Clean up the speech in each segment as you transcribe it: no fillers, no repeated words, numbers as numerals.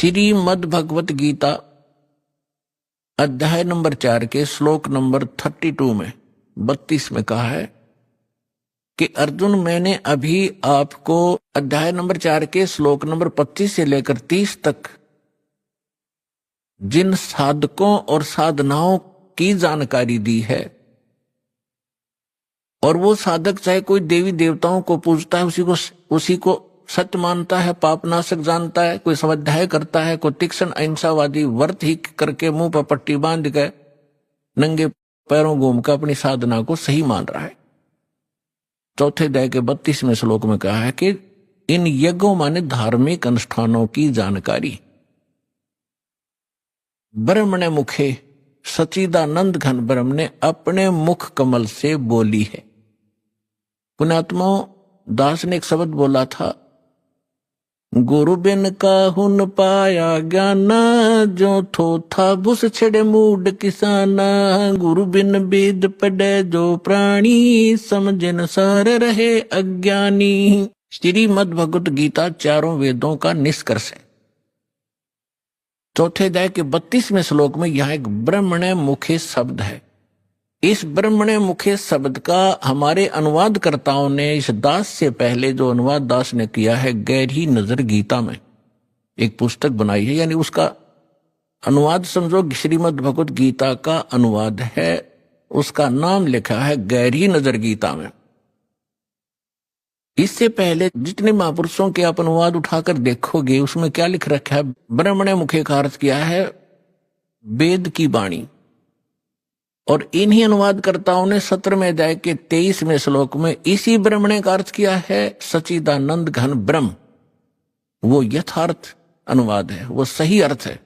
श्रीमद् भगवत गीता अध्याय नंबर 4 के श्लोक नंबर 32 में 32 में कहा है कि अर्जुन, मैंने अभी आपको अध्याय नंबर 4 के श्लोक नंबर 25 से लेकर 30 तक जिन साधकों और साधनाओं की जानकारी दी है, और वो साधक चाहे कोई देवी देवताओं को पूजता है, उसी को सत्य मानता है, पापनाशक जानता है, कोई स्वाध्याय करता है, कोई तीक्ष्ण अहिंसावादी व्रत ही करके मुंह पर पट्टी बांध के नंगे पैरों घूम कर अपनी साधना को सही मान रहा है। चौथे अध्याय के 32वें श्लोक में कहा है कि इन यज्ञों माने धार्मिक अनुष्ठानों की जानकारी ब्रह्मणे मुखे सच्चिदानंद घन ब्रह्म ने अपने मुख कमल से बोली है। पुण्यात्माओं, दास ने एक शब्द बोला था, गुरु बिन काहुन पाया ज्ञान, जो थो था बुस छेड़े मूड किसाना, गुरु बिन वेद पढ़े जो प्राणी, समझन सार रहे अज्ञानी। श्रीमद् भगवत गीता चारों वेदों का निष्कर्ष है। चौथे अध्याय के 32वें श्लोक में यहां एक ब्रह्मणे मुखे शब्द है। इस ब्रह्मणे मुखे शब्द का हमारे अनुवादकर्ताओं ने इस दास से पहले जो अनुवाद दास ने किया है, गहरी नजर गीता में एक पुस्तक बनाई है, यानी उसका अनुवाद समझो श्रीमद् भगवत गीता का अनुवाद है। उसका नाम लिखा है गहरी नजर गीता में। इससे पहले जितने महापुरुषों के आप अनुवाद उठाकर देखोगे, उसमें क्या लिख रखा है? ब्रह्मणे मुखे का अर्थ किया है वेद की वाणी। और इन्हीं अनुवादकर्ताओं ने 17वें अध्याय के 23वें श्लोक में इसी ब्रह्मणे का अर्थ किया है सच्चिदानंद घन ब्रह्म। वो यथार्थ अनुवाद है, वो सही अर्थ है।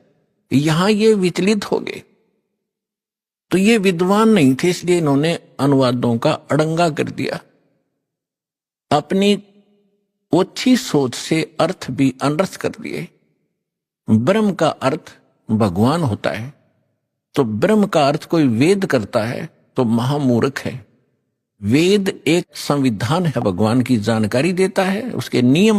यहां ये विचलित हो गए, तो ये विद्वान नहीं थे, इसलिए इन्होंने अनुवादों का अड़ंगा कर दिया। अपनी ओछी सोच से अर्थ भी अनर्थ कर दिए। ब्रह्म का अर्थ भगवान होता है, तो ब्रह्म का अर्थ कोई वेद करता है तो महामूर्ख है। वेद एक संविधान है, भगवान की जानकारी देता है, उसके नियम